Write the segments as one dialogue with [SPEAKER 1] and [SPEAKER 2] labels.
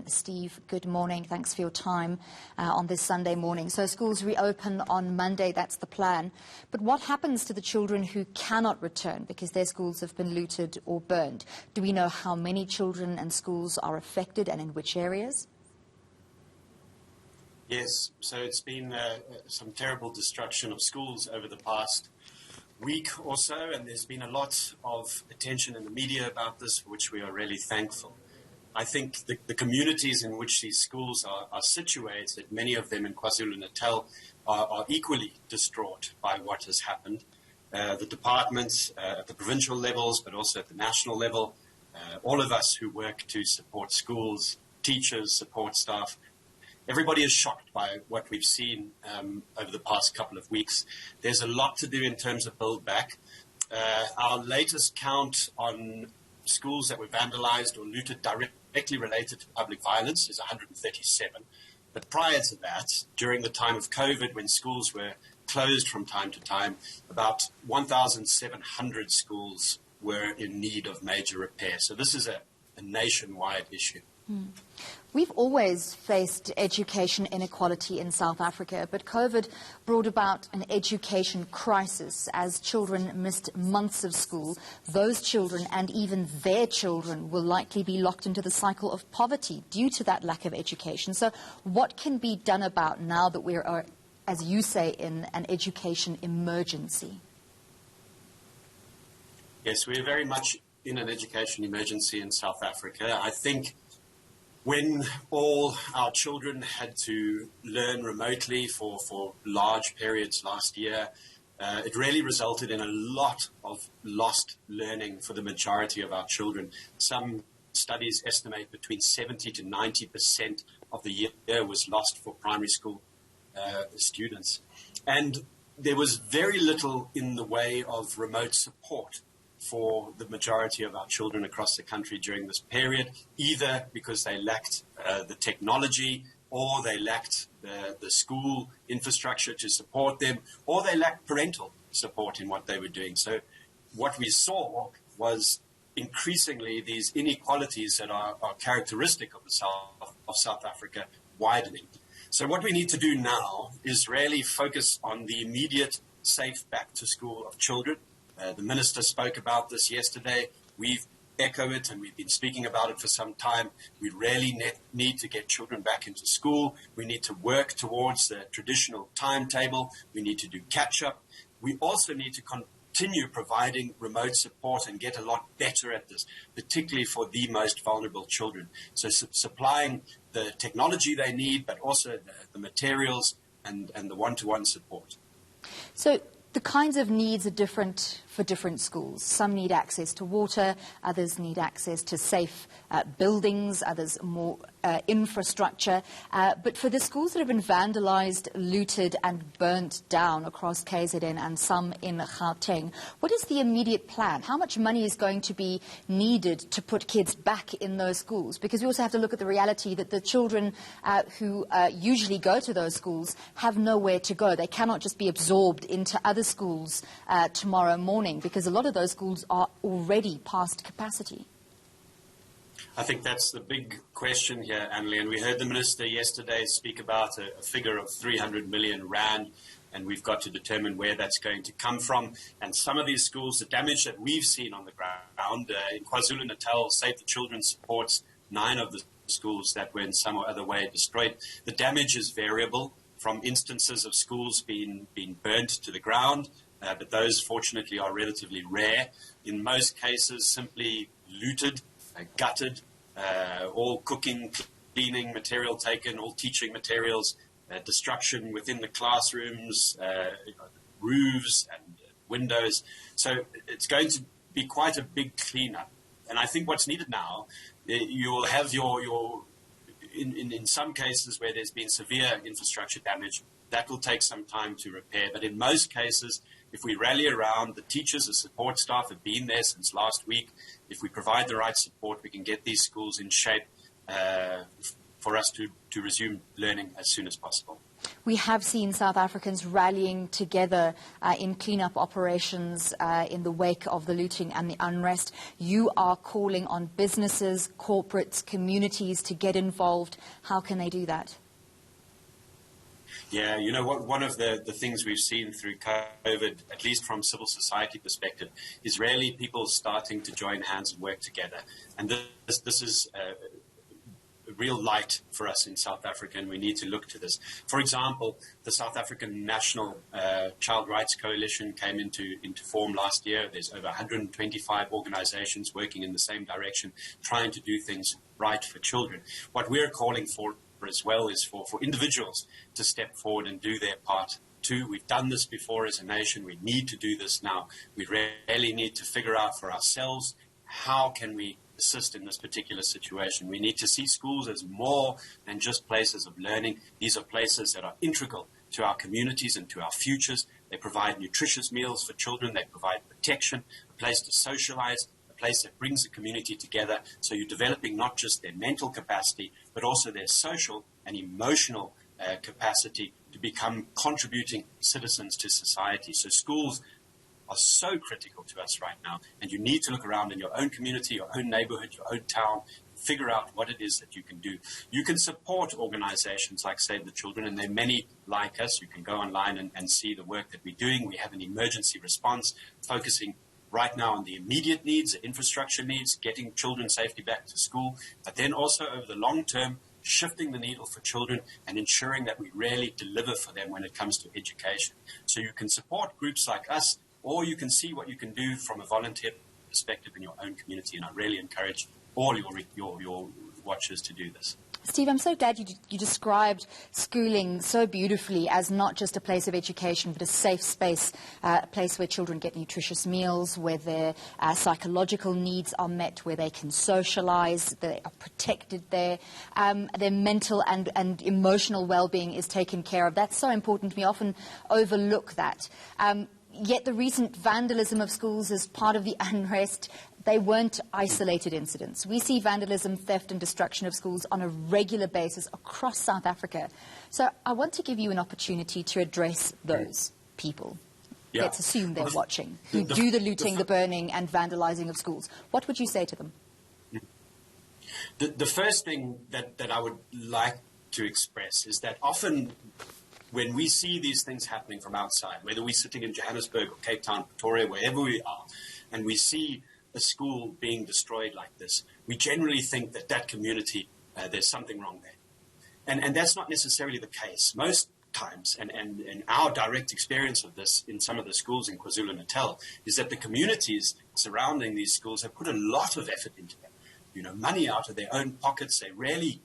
[SPEAKER 1] Steve, good morning. Thanks for your time on this Sunday morning. So schools reopen on Monday, that's the plan. But what happens to the children who cannot return because their schools have been looted or burned? Do we know how many children and schools are affected and in which areas?
[SPEAKER 2] Yes, so it's been some terrible destruction of schools over the past week or so, and there's been a lot of attention in the media about this, for which we are really thankful. I think the communities in which these schools are situated, many of them in KwaZulu-Natal, are equally distraught by what has happened. The departments at the provincial levels, but also at the national level, all of us who work to support schools, teachers, support staff, everybody is shocked by what we've seen over the past couple of weeks. There's a lot to do in terms of build back. Our latest count on schools that were vandalized or looted directly related to public violence is 137. But prior to that, during the time of COVID, when schools were closed from time to time, about 1,700 schools were in need of major repair. So this is a nationwide issue.
[SPEAKER 1] We've always faced education inequality in South Africa, but COVID brought about an education crisis as children missed months of school. Those children and even their children will likely be locked into the cycle of poverty due to that lack of education. So what can be done about now that we are, as you say, in an education emergency?
[SPEAKER 2] Yes, we are very much in an education emergency in South Africa. I think when all our children had to learn remotely for large periods last year, it really resulted in a lot of lost learning for the majority of our children. Some studies estimate between 70 to 90% of the year was lost for primary school students. And there was very little in the way of remote support for the majority of our children across the country during this period, either because they lacked the technology, or they lacked the school infrastructure to support them, or they lacked parental support in what they were doing. So what we saw was increasingly these inequalities that are characteristic of South Africa widening. So what we need to do now is really focus on the immediate safe back to school of children. The minister spoke about this yesterday. We've echoed it, and we've been speaking about it for some time. We really need to get children back into school. We need to work towards the traditional timetable. We need to do catch-up. We also need to continue providing remote support and get a lot better at this, particularly for the most vulnerable children. So supplying the technology they need, but also the materials and the one-to-one support.
[SPEAKER 1] So the kinds of needs are different for different schools. Some need access to water, others need access to safe buildings, others more infrastructure. But for the schools that have been vandalized, looted and burnt down across KZN and some in Gauteng, what is the immediate plan? How much money is going to be needed to put kids back in those schools? Because we also have to look at the reality that the children who usually go to those schools have nowhere to go. They cannot just be absorbed into other schools tomorrow morning, because a lot of those schools are already past capacity.
[SPEAKER 2] I think that's the big question here, Annelie, and we heard the minister yesterday speak about a figure of 300 million rand, and we've got to determine where that's going to come from. And some of these schools, the damage that we've seen on the ground, in KwaZulu-Natal, Save the Children supports 9 of the schools that were in some or other way destroyed. The damage is variable, from instances of schools being burnt to the ground, but those fortunately are relatively rare. In most cases, simply looted, gutted, all cooking, cleaning material taken, all teaching materials, destruction within the classrooms, roofs and windows. So it's going to be quite a big cleanup. And I think what's needed now, you will have in some cases where there's been severe infrastructure damage, that will take some time to repair. But in most cases, if we rally around, the teachers, the support staff have been there since last week. If we provide the right support, we can get these schools in shape for us to resume learning as soon as possible.
[SPEAKER 1] We have seen South Africans rallying together in cleanup operations in the wake of the looting and the unrest. You are calling on businesses, corporates, communities to get involved. How can they do that?
[SPEAKER 2] Yeah, you know what? One of the things we've seen through COVID, at least from civil society perspective, is really people starting to join hands and work together. And this is a real light for us in South Africa, and we need to look to this. For example, the South African National Child Rights Coalition came into form last year. There's over 125 organizations working in the same direction, trying to do things right for children. What we're calling for as well is for individuals to step forward and do their part too. We've done this before as a nation. We need to do this now. We really need to figure out for ourselves, how can we assist in this particular situation. We need to see schools as more than just places of learning. These are places that are integral to our communities and to our futures. They provide nutritious meals for children. They provide protection, a place to socialize, a place that brings the community together. So you're developing not just their mental capacity, but also their social and emotional capacity to become contributing citizens to society. So schools are so critical to us right now, and you need to look around in your own community, your own neighborhood, your own town, figure out what it is that you can do. You can support organizations like Save the Children, and there are many like us. You can go online and see the work that we're doing. We have an emergency response focusing right now on the immediate needs, the infrastructure needs, getting children safely back to school, but then also over the long term, shifting the needle for children and ensuring that we really deliver for them when it comes to education. So you can support groups like us, or you can see what you can do from a volunteer perspective in your own community. And I really encourage all your watchers to do this.
[SPEAKER 1] Steve, I'm so glad you described schooling so beautifully as not just a place of education, but a safe space, a place where children get nutritious meals, where their psychological needs are met, where they can socialize, they are protected there, their mental and emotional well-being is taken care of. That's so important. We often overlook that. Yet the recent vandalism of schools as part of the unrest, they weren't isolated incidents. We see vandalism, theft and destruction of schools on a regular basis across South Africa. So I want to give you an opportunity to address those people. Yeah. Let's assume they're watching, who do the looting, the burning and vandalizing of schools. What would you say to them?
[SPEAKER 2] The first thing that I would like to express is that often when we see these things happening from outside, whether we're sitting in Johannesburg or Cape Town, Pretoria, wherever we are, and we see a school being destroyed like this, we generally think that that community, there's something wrong there. And that's not necessarily the case. Most times, and our direct experience of this in some of the schools in KwaZulu-Natal, is that the communities surrounding these schools have put a lot of effort into them. You know, money out of their own pockets. They really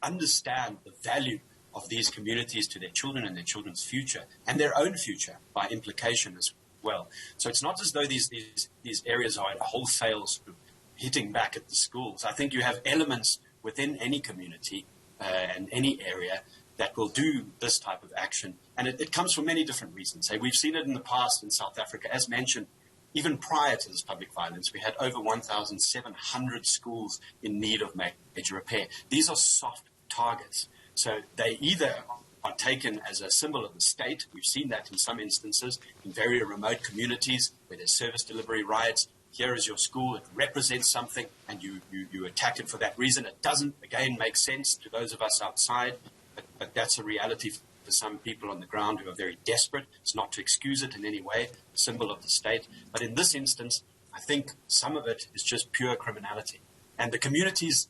[SPEAKER 2] understand the value of these communities to their children and their children's future, and their own future by implication as well. So it's not as though these areas are at wholesale sort of hitting back at the schools. I think you have elements within any community and any area that will do this type of action, and it comes for many different reasons. We've seen it in the past in South Africa, as mentioned. Even prior to this public violence, we had over 1,700 schools in need of major repair. These are soft targets. So they either are taken as a symbol of the state. We've seen that in some instances in very remote communities where there's service delivery riots. Here is your school. It represents something, and you attack it for that reason. It doesn't, again, make sense to those of us outside, but that's a reality for some people on the ground who are very desperate. It's not to excuse it in any way, a symbol of the state. But in this instance, I think some of it is just pure criminality. And the communities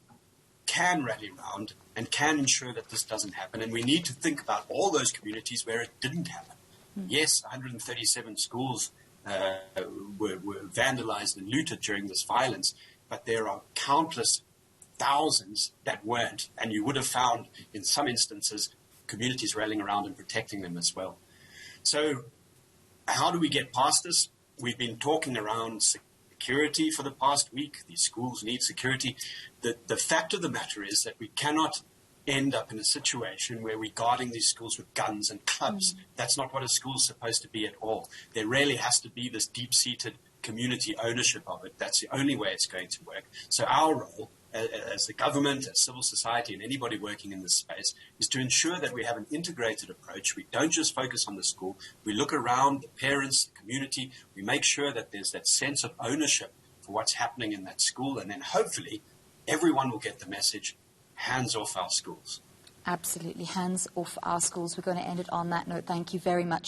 [SPEAKER 2] can rally around and can ensure that this doesn't happen. And we need to think about all those communities where it didn't happen. Yes, 137 schools were vandalized and looted during this violence, but there are countless thousands that weren't. And you would have found, in some instances, communities rallying around and protecting them as well. So how do we get past this? We've been talking around security for the past week. These schools need security. The fact of the matter is that we cannot end up in a situation where we're guarding these schools with guns and clubs. That's not what a school is supposed to be at all. There really has to be this deep-seated community ownership of it. That's the only way it's going to work. So our role as the government, as civil society, and anybody working in this space, is to ensure that we have an integrated approach. We don't just focus on the school. We look around the parents, the community. We make sure that there's that sense of ownership for what's happening in that school. And then hopefully everyone will get the message, hands off our schools.
[SPEAKER 1] Absolutely, hands off our schools. We're going to end it on that note. Thank you very much.